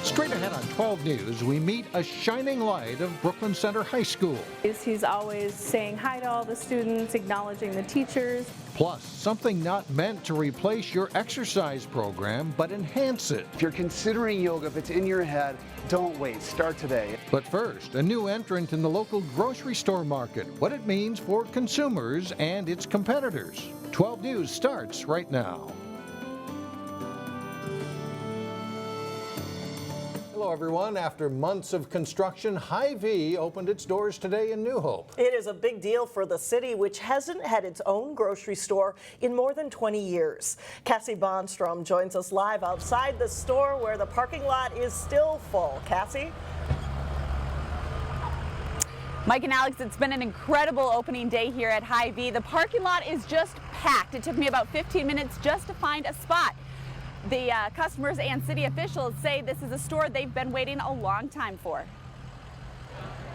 Straight ahead on 12 News, we meet a shining light of Brooklyn Center High School. He's always saying hi to all the students, acknowledging the teachers. Plus, something not meant to replace your exercise program, but enhance it. If you're considering yoga, if it's in your head, don't wait. Start today. But first, a new entrant in the local grocery store market, what it means for consumers and its competitors. 12 News starts right now. Hello everyone. After months of construction, Hy-Vee opened its doors today in New Hope. It is a big deal for the city, which hasn't had its own grocery store in more than 20 years. Cassie Bonstrom joins us live outside the store where the parking lot is still full. Cassie? Mike and Alex, it's been an incredible opening day here at Hy-Vee. The parking lot is just packed. It took me about 15 minutes just to find a spot. The customers and city officials say this is a store they've been waiting a long time for.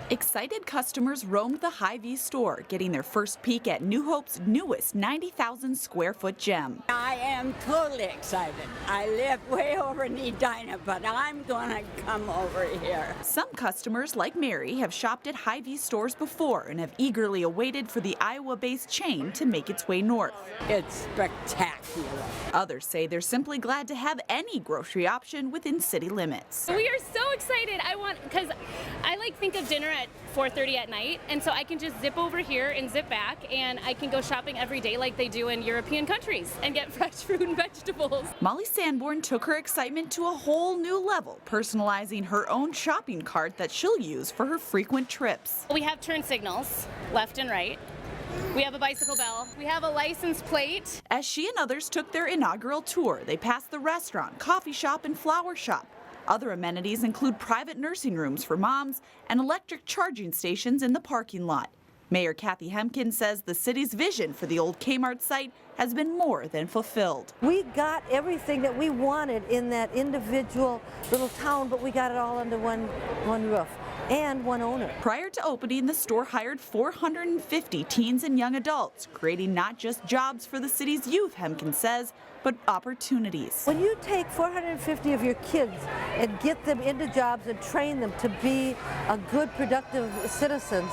Excited customers roamed the Hy-Vee store, getting their first peek at New Hope's newest 90,000 square foot gem. I am totally excited. I live way over in Edina, but I'm gonna come over here. Some customers, like Mary, have shopped at Hy-Vee stores before and have eagerly awaited for the Iowa-based chain to make its way north. It's spectacular. Others say they're simply glad to have any grocery option within city limits. We are so excited. Because I think of dinner at 4:30 at night, and so I can just zip over here and zip back, and I can go shopping every day like they do in European countries and get fresh fruit and vegetables. Molly Sanborn took her excitement to a whole new level, personalizing her own shopping cart that she'll use for her frequent trips. We have turn signals left and right. We have a bicycle bell. We have a license plate. As she and others took their inaugural tour, they passed the restaurant, coffee shop, and flower shop. Other amenities include private nursing rooms for moms and electric charging stations in the parking lot. Mayor Kathy Hemkin says the city's vision for the old Kmart site has been more than fulfilled. We got everything that we wanted in that individual little town, but we got it all under one roof and one owner. Prior to opening, the store hired 450 teens and young adults, creating not just jobs for the city's youth, Hemkin says, but opportunities. When you take 450 of your kids and get them into jobs and train them to be a good, productive citizens,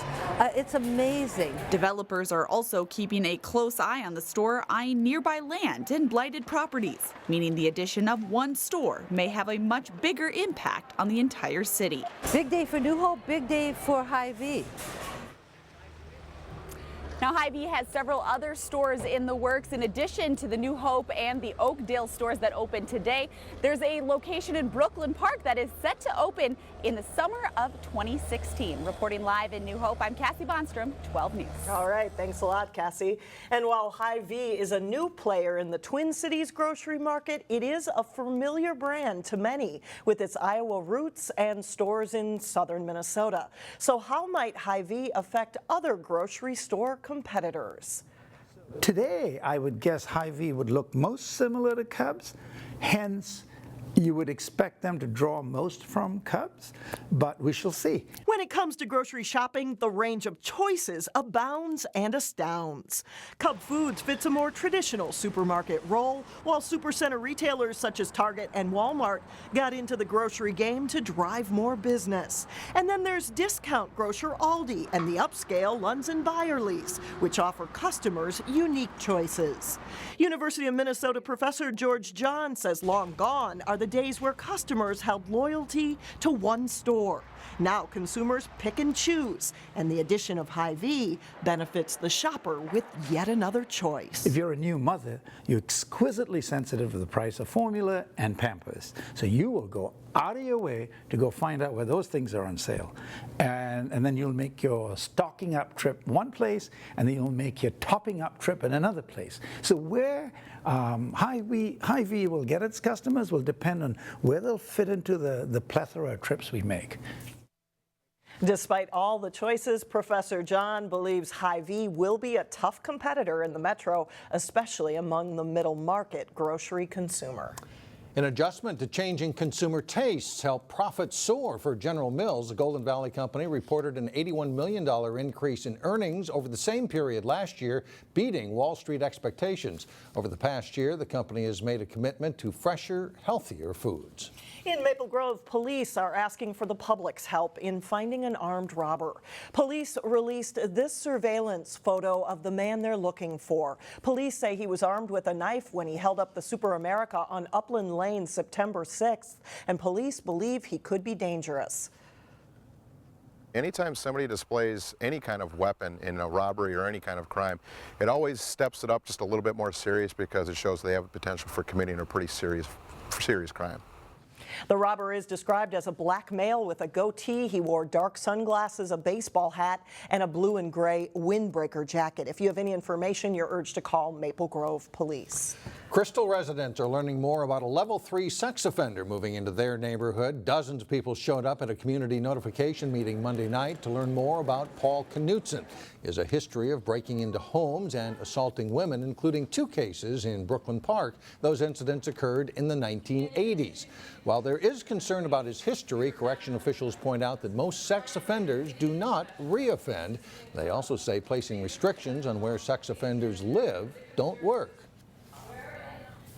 it's amazing. Developers are also keeping a close eye on the store, eyeing nearby land and blighted properties, meaning the addition of one store may have a much bigger impact on the entire city. Big day for New Hope, big day for Hy-Vee. Now, Hy-Vee has several other stores in the works. In addition to the New Hope and the Oakdale stores that open today, there's a location in Brooklyn Park that is set to open in the summer of 2016. Reporting live in New Hope, I'm Cassie Bonstrom, 12 News. All right, thanks a lot, Cassie. And while Hy-Vee is a new player in the Twin Cities grocery market, it is a familiar brand to many with its Iowa roots and stores in southern Minnesota. So how might Hy-Vee affect other grocery store competitors? Today, I would guess Hy-Vee would look most similar to Cubs, hence you would expect them to draw most from Cubs, but we shall see. When it comes to grocery shopping, the range of choices abounds and astounds. Cub Foods fits a more traditional supermarket role, while supercenter retailers such as Target and Walmart got into the grocery game to drive more business. And then there's discount grocer Aldi and the upscale Lunds & Byerly's, which offer customers unique choices. University of Minnesota professor George John says long gone are the days where customers held loyalty to one store. Now consumers pick and choose, and the addition of Hy-Vee benefits the shopper with yet another choice. If you're a new mother, you're exquisitely sensitive to the price of formula and Pampers. So you will go out of your way to go find out where those things are on sale. And then you'll make your stocking up trip one place, and then you'll make your topping up trip in another place. So where Hy-Vee will get its customers will depend on where they'll fit into the plethora of trips we make. Despite all the choices, Professor John believes Hy-Vee will be a tough competitor in the metro, especially among the middle market grocery consumer. An adjustment to changing consumer tastes helped profits soar for General Mills. The Golden Valley Company reported an $81 million increase in earnings over the same period last year, beating Wall Street expectations. Over the past year, the company has made a commitment to fresher, healthier foods. In Maple Grove, police are asking for the public's help in finding an armed robber. Police released this surveillance photo of the man they're looking for. Police say he was armed with a knife when he held up the Super America on Upland Lane September 6th, and police believe he could be dangerous. Anytime somebody displays any kind of weapon in a robbery or any kind of crime, it always steps it up just a little bit more serious because it shows they have a potential for committing a pretty serious crime. The robber is described as a black male with a goatee. He wore dark sunglasses, a baseball hat, and a blue and gray windbreaker jacket. If you have any information, you're urged to call Maple Grove Police. Crystal residents are learning more about a level 3 sex offender moving into their neighborhood. Dozens of people showed up at a community notification meeting Monday night to learn more about Paul Knutson. He has a history of breaking into homes and assaulting women, including 2 cases in Brooklyn Park. Those incidents occurred in the 1980s. While there is concern about his history, correction officials point out that most sex offenders do not reoffend. They also say placing restrictions on where sex offenders live don't work.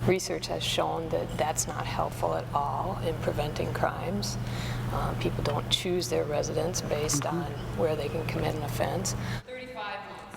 Research has shown that that's not helpful at all in preventing crimes. People don't choose their residence based on where they can commit an offense.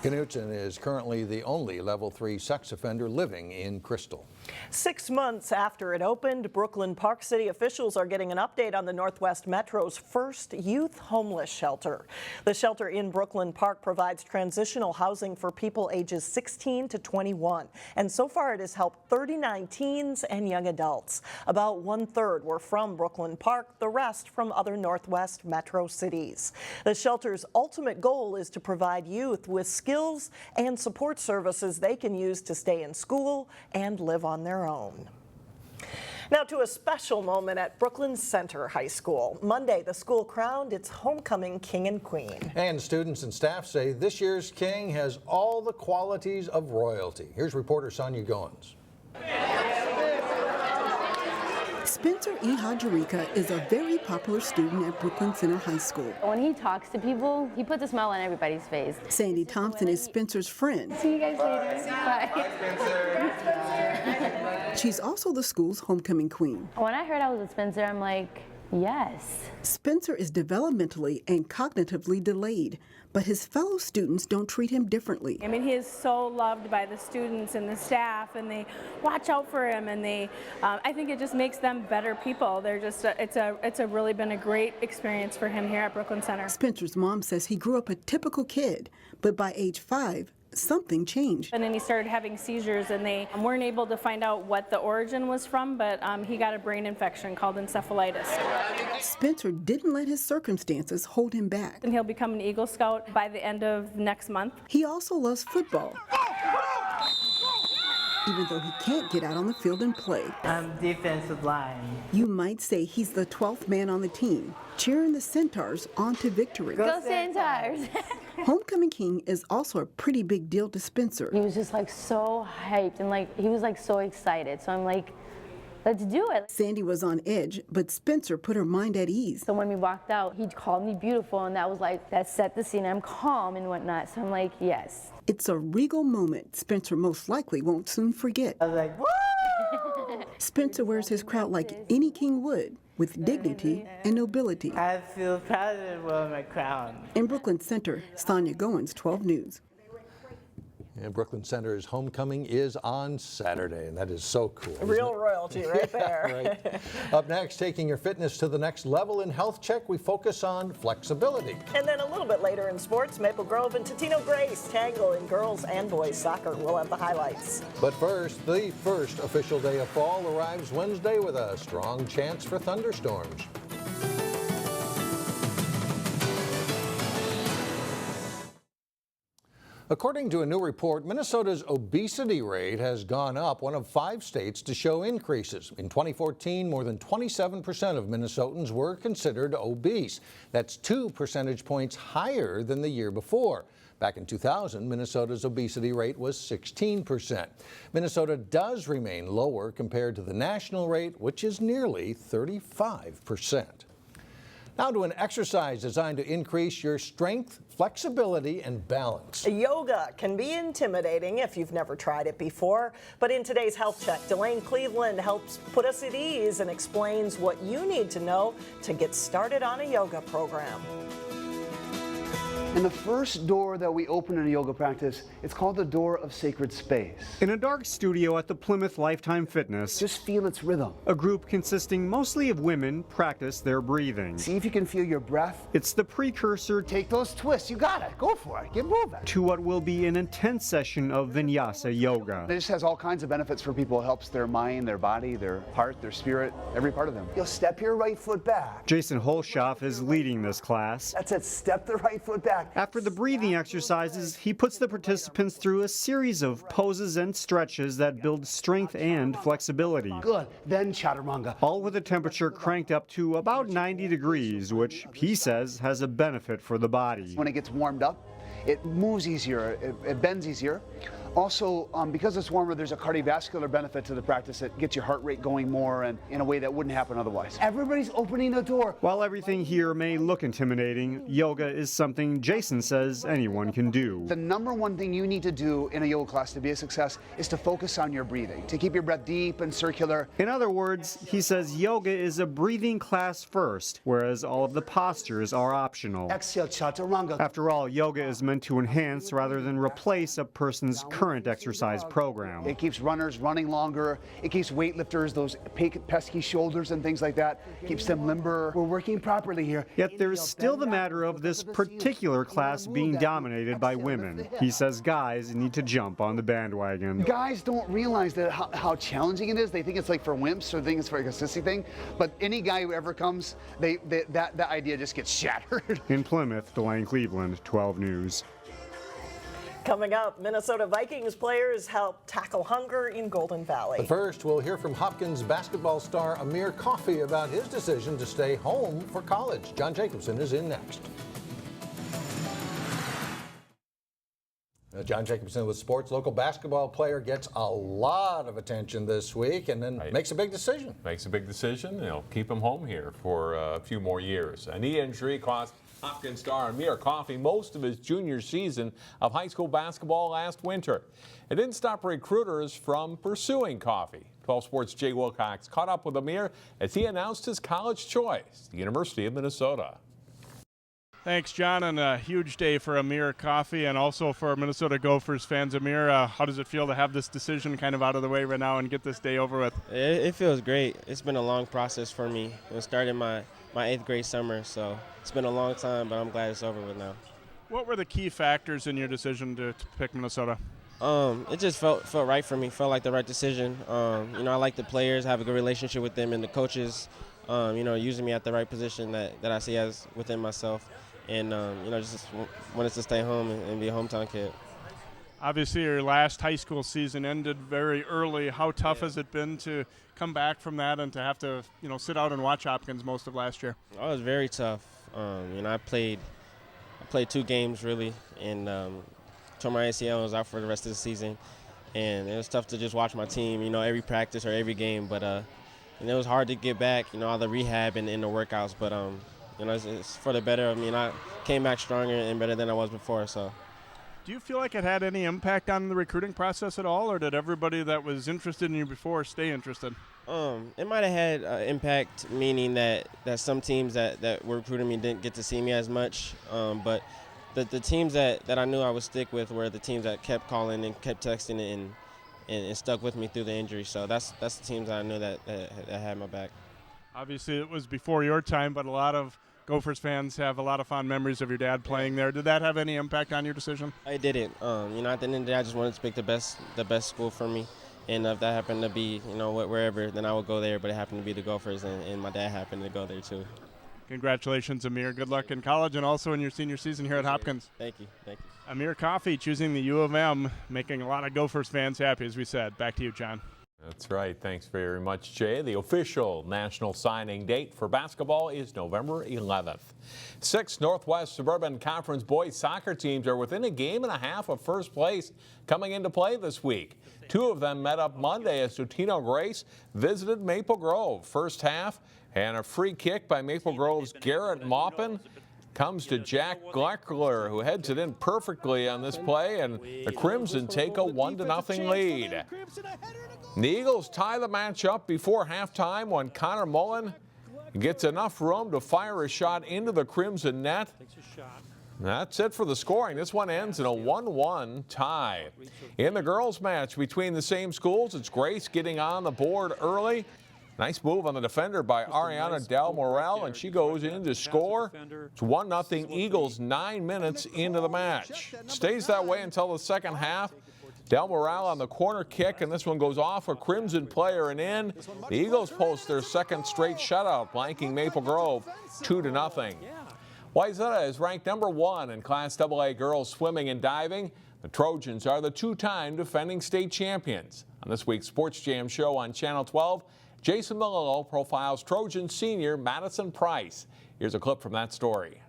Knutson is currently the only level 3 sex offender living in Crystal. 6 months after it opened, Brooklyn Park City officials are getting an update on the Northwest Metro's first youth homeless shelter. The shelter in Brooklyn Park provides transitional housing for people ages 16 to 21. And so far it has helped 39 teens and young adults. About 1/3 were from Brooklyn Park, the rest from other Northwest Metro cities. The shelter's ultimate goal is to provide youth with skills and support services they can use to stay in school and live on their own. Now to a special moment at Brooklyn Center High School. Monday, the school crowned its homecoming king and queen. And students and staff say this year's king has all the qualities of royalty. Here's reporter Sonia Goins. Spencer E. Hadjarika is a very popular student at Brooklyn Center High School. When he talks to people, he puts a smile on everybody's face. Sandy Thompson is Spencer's friend. See you guys later. Bye. She's also the school's homecoming queen. When I heard I was with Spencer, I'm like, yes. Spencer is developmentally and cognitively delayed, but his fellow students don't treat him differently. I mean, he is so loved by the students and the staff, and they watch out for him, and I think it just makes them better people. They're just, it's really been a great experience for him here at Brooklyn Center. Spencer's mom says he grew up a typical kid, but by age 5, something changed. And then he started having seizures, and they weren't able to find out what the origin was from, but he got a brain infection called encephalitis. Spencer didn't let his circumstances hold him back. And he'll become an Eagle Scout by the end of next month. He also loves football, even though he can't get out on the field and play. I'm defensive line. You might say he's the 12th man on the team, cheering the Centaurs on to victory. Go Centaurs! Homecoming King is also a pretty big deal to Spencer. He was just like so hyped and like he was like so excited. So I'm like, let's do it. Sandy was on edge, but Spencer put her mind at ease. So when we walked out, he called me beautiful, and that was like, that set the scene. I'm calm and whatnot. So I'm like, yes. It's a regal moment Spencer most likely won't soon forget. I was like, woo! Spencer wears his crowd like any king would, with dignity and nobility. I feel proud to wear my crown. In Brooklyn Center, Sonia Goins, 12 News. And Brooklyn Center's homecoming is on Saturday, and that is so cool. Real royalty right there. Right. Up next, taking your fitness to the next level in Health Check, we focus on flexibility. And then a little bit later in sports, Maple Grove and Totino-Grace tangle in girls and boys soccer. We'll have the highlights. But first, the first official day of fall arrives Wednesday with a strong chance for thunderstorms. According to a new report, Minnesota's obesity rate has gone up, one of 5 states to show increases. In 2014, more than 27% of Minnesotans were considered obese. That's 2 percentage points higher than the year before. Back in 2000, Minnesota's obesity rate was 16%. Minnesota does remain lower compared to the national rate, which is nearly 35%. Now to an exercise designed to increase your strength, flexibility, and balance. Yoga can be intimidating if you've never tried it before, but in today's Health Check, Delane Cleveland helps put us at ease and explains what you need to know to get started on a yoga program. And the first door that we open in a yoga practice, it's called the door of sacred space. In a dark studio at the Plymouth Lifetime Fitness, just feel its rhythm. A group consisting mostly of women practice their breathing. See if you can feel your breath. It's the precursor. Take those twists. You got it. Go for it. Get moving. To what will be an intense session of vinyasa yoga. This has all kinds of benefits for people. It helps their mind, their body, their heart, their spirit, every part of them. You'll step your right foot back. Jason Holshoff is leading this class. That's it. Step the right foot back. After the breathing exercises, he puts the participants through a series of poses and stretches that build strength and flexibility. Good. Then chaturanga. All with the temperature cranked up to about 90 degrees, which he says has a benefit for the body. When it gets warmed up, it moves easier, it bends easier. Also, because it's warmer, there's a cardiovascular benefit to the practice. It gets your heart rate going more and in a way that wouldn't happen otherwise. Everybody's opening the door. While everything here may look intimidating, yoga is something Jason says anyone can do. The number one thing you need to do in a yoga class to be a success is to focus on your breathing, to keep your breath deep and circular. In other words, he says yoga is a breathing class first, whereas all of the postures are optional. Exhale, chaturanga. After all, yoga is meant to enhance rather than replace a person's current exercise program. It keeps runners running longer. It keeps weightlifters, those pesky shoulders and things like that, keeps them limber. We're working properly here. Yet there's still the matter of this particular class being dominated by women. He says guys need to jump on the bandwagon. Guys don't realize that how challenging it is. They think it's like for wimps or they think it's for like a sissy thing. But any guy who ever comes, that idea just gets shattered. In Plymouth, Delane Cleveland, 12 News. Coming up, Minnesota Vikings players help tackle hunger in Golden Valley. But first, we'll hear from Hopkins basketball star Amir Coffey about his decision to stay home for college. John Jacobson is in next. John Jacobson with sports. Local basketball player gets a lot of attention this week and then makes a big decision. Makes a big decision. They'll keep him home here for a few more years. A knee injury cost Hopkins star Amir Coffey most of his junior season of high school basketball last winter. It didn't stop recruiters from pursuing Coffey. 12 Sports' Jay Wilcox caught up with Amir as he announced his college choice, the University of Minnesota. Thanks, John, and a huge day for Amir Coffey and also for Minnesota Gophers fans. Amir, how does it feel to have this decision kind of out of the way right now and get this day over with? It feels great. It's been a long process for me. It started my 8th grade summer, so it's been a long time, but I'm glad it's over with now. What were the key factors in your decision to pick Minnesota? It just felt right for me. Felt like the right decision. I like the players, have a good relationship with them, and the coaches, using me at the right position that I see as within myself. And, just wanted to stay home and be a hometown kid. Obviously, your last high school season ended very early. How tough has it been to come back from that and to have to, sit out and watch Hopkins most of last year? Oh, it was very tough. I played 2 games, really, and tore my ACL and was out for the rest of the season. And it was tough to just watch my team, every practice or every game. But it was hard to get back, all the rehab and the workouts. But it's for the better of me, and I came back stronger and better than I was before. So, do you feel like it had any impact on the recruiting process at all, or did everybody that was interested in you before stay interested? It might have had impact, meaning that some teams that were recruiting me didn't get to see me as much. But the teams that I knew I would stick with were the teams that kept calling and kept texting and stuck with me through the injury. So that's the teams that I knew that had my back. Obviously, it was before your time, but a lot of Gophers fans have a lot of fond memories of your dad playing there. Did that have any impact on your decision? I didn't. At the end of the day, I just wanted to pick the best school for me. And if that happened to be, wherever, then I would go there. But it happened to be the Gophers, and my dad happened to go there, too. Congratulations, Amir. Good luck in college and also in your senior season here at Hopkins. Thank you. Amir Coffey choosing the U of M, making a lot of Gophers fans happy, as we said. Back to you, John. That's right. Thanks very much, Jay. The official national signing date for basketball is November 11th. 6 Northwest Suburban Conference boys soccer teams are within a game and a half of first place coming into play this week. 2 of them met up Monday as Totino-Grace visited Maple Grove. First half, and a free kick by Maple Grove's Garrett Maupin comes to Jack Gleckler, who heads it in perfectly on this play, and the Crimson take a 1-0 lead. The Eagles tie the match up before halftime when Connor Mullen gets enough room to fire a shot into the Crimson net. That's it for the scoring. This one ends in a 1-1 tie. In the girls' match between the same schools, it's Grace getting on the board early. Nice move on the defender by Ariana Del Morel, and she goes in to score. It's 1-0 Eagles 9 minutes into the match. Stays that way until the second half. Del Morel on the corner kick, and this one goes off a Crimson player and in. The Eagles post their second straight shutout, blanking Maple Grove 2-0. Wayzata is ranked number 1 in Class AA girls swimming and diving. The Trojans are the 2-time defending state champions. On this week's Sports Jam show on Channel 12, Jason Milillo profiles Trojan senior Madison Preiss. Here's a clip from that story.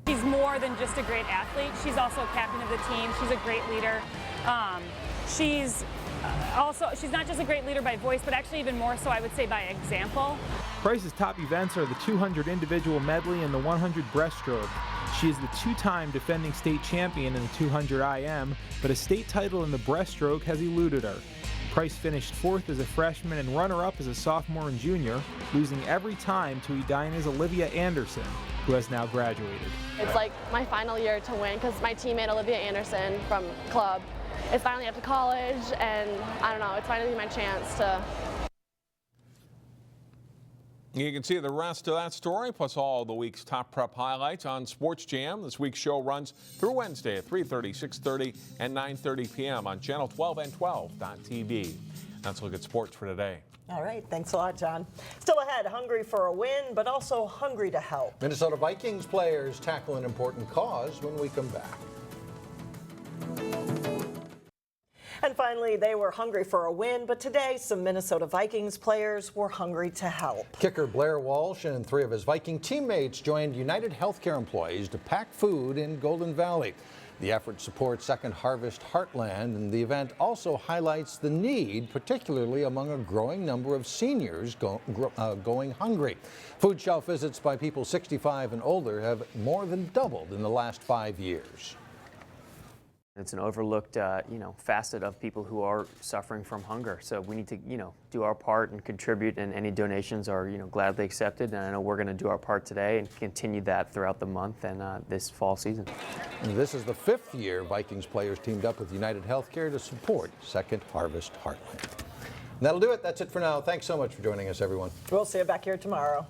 She's more than just a great athlete. She's also captain of the team. She's a great leader. She's not just a great leader by voice, but actually even more so, I would say, by example. Preiss' top events are the 200 individual medley and the 100 breaststroke. She is the 2-time defending state champion in the 200 IM, but a state title in the breaststroke has eluded her. Preiss finished 4th as a freshman and runner-up as a sophomore and junior, losing every time to Edina's Olivia Anderson, who has now graduated. It's like my final year to win because my teammate Olivia Anderson from club is finally up to college, and I don't know, it's finally my chance to. You can see the rest of that story, plus all the week's top prep highlights on Sports Jam. This week's show runs through Wednesday at 3:30, 6:30, and 9:30 p.m. on Channel 12 and 12.tv. That's a look at sports for today. All right, thanks a lot, John. Still ahead, hungry for a win, but also hungry to help. Minnesota Vikings players tackle an important cause when we come back. And finally, they were hungry for a win, but today some Minnesota Vikings players were hungry to help. Kicker Blair Walsh and 3 of his Viking teammates joined United Healthcare employees to pack food in Golden Valley. The effort supports Second Harvest Heartland, and the event also highlights the need, particularly among a growing number of seniors going hungry. Food shelf visits by people 65 and older have more than doubled in the last 5 years. It's an overlooked, facet of people who are suffering from hunger. So we need to, do our part and contribute, and any donations are, gladly accepted. And I know we're going to do our part today and continue that throughout the month and this fall season. And this is the 5th year Vikings players teamed up with United Healthcare to support Second Harvest Heartland. And that'll do it. That's it for now. Thanks so much for joining us, everyone. We'll see you back here tomorrow.